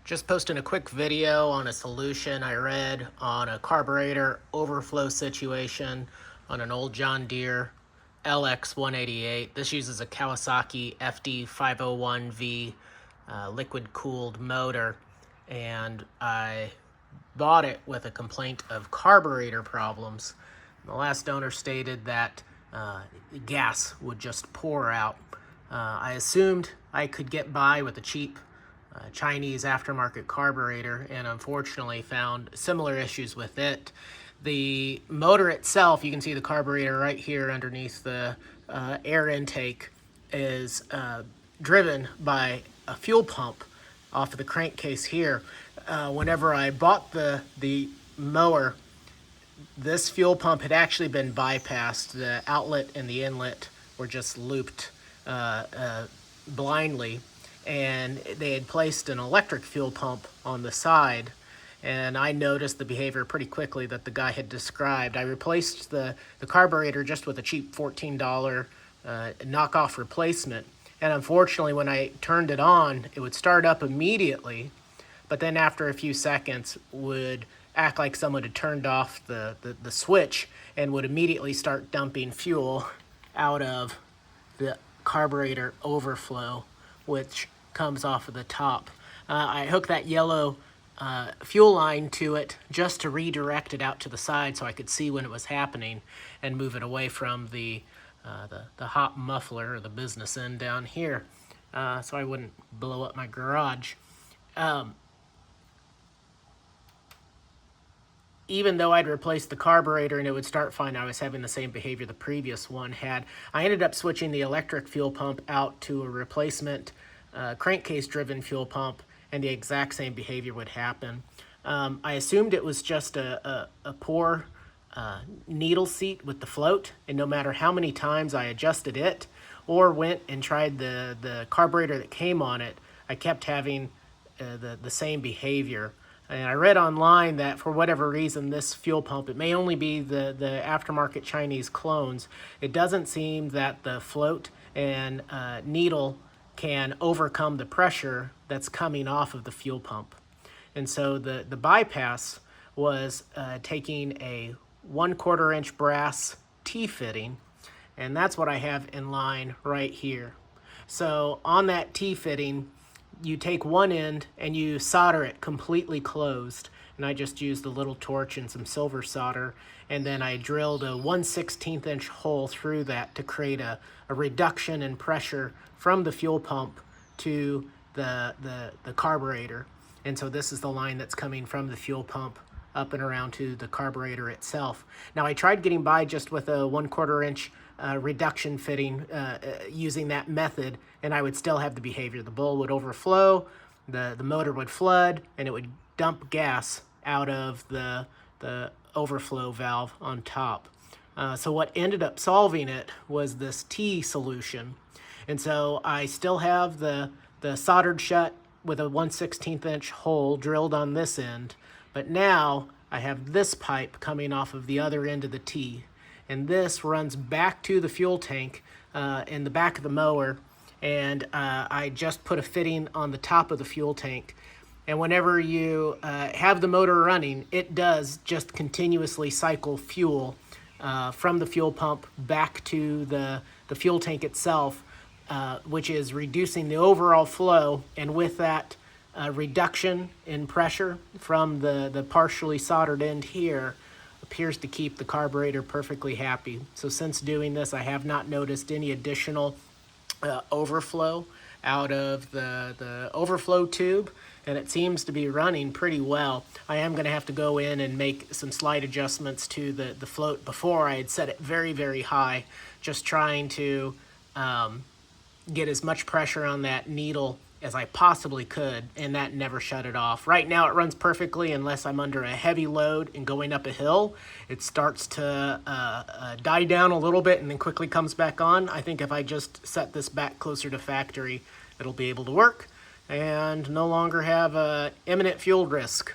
Just posting a quick video on a solution I read on a carburetor overflow situation on an old John Deere lx188. This uses a Kawasaki FD501v liquid cooled motor, and I bought it with a complaint of carburetor problems. The last owner stated that gas would just pour out. I assumed I could get by with a cheap Chinese aftermarket carburetor, and unfortunately found similar issues with it. The motor itself, you can see the carburetor right here underneath the air intake, is driven by a fuel pump off of the crankcase here. Whenever I bought the mower, this fuel pump had actually been bypassed. The outlet and the inlet were just looped blindly, and they had placed an electric fuel pump on the side, and I noticed the behavior pretty quickly that the guy had described. I replaced the carburetor just with a cheap $14 knockoff replacement, and unfortunately when I turned it on, it would start up immediately, but then after a few seconds would act like someone had turned off the switch and would immediately start dumping fuel out of the carburetor overflow, which comes off of the top. I hooked that yellow fuel line to it just to redirect it out to the side so I could see when it was happening and move it away from the hot muffler, or the business end down here, so I wouldn't blow up my garage. Even though I'd replaced the carburetor and it would start fine, I was having the same behavior the previous one had. I ended up switching the electric fuel pump out to a replacement crankcase-driven fuel pump, and the exact same behavior would happen. I assumed it was just a poor needle seat with the float, and no matter how many times I adjusted it or went and tried the carburetor that came on it, I kept having the same behavior. And I read online that for whatever reason, this fuel pump, it may only be the aftermarket Chinese clones. It doesn't seem that the float and needle can overcome the pressure that's coming off of the fuel pump. And so the bypass was taking a 1/4 inch brass T-fitting, and that's what I have in line right here. So on that T-fitting, you take one end and you solder it completely closed, and I just used a little torch and some silver solder, and then I drilled a 1/16 inch hole through that to create a reduction in pressure from the fuel pump to the carburetor. And so this is the line that's coming from the fuel pump up and around to the carburetor itself. Now I tried getting by just with a 1/4 inch reduction fitting using that method, and I would still have the behavior. The bowl would overflow, the motor would flood, and it would dump gas out of the overflow valve on top. So what ended up solving it was this T solution. And so I still have the soldered shut with a 1/16 inch hole drilled on this end, but now I have this pipe coming off of the other end of the T. And this runs back to the fuel tank in the back of the mower, and I just put a fitting on the top of the fuel tank. And whenever you have the motor running, it does just continuously cycle fuel from the fuel pump back to the fuel tank itself, which is reducing the overall flow, and with that reduction in pressure from the partially soldered end here, appears to keep the carburetor perfectly happy. So since doing this, I have not noticed any additional overflow out of the overflow tube, and it seems to be running pretty well. I am going to have to go in and make some slight adjustments to the float. Before, I had set it very, very high, just trying to get as much pressure on that needle as I possibly could, and that never shut it off. Right now it runs perfectly unless I'm under a heavy load and going up a hill. It starts to die down a little bit and then quickly comes back on. I think if I just set this back closer to factory, it'll be able to work and no longer have imminent fuel risk.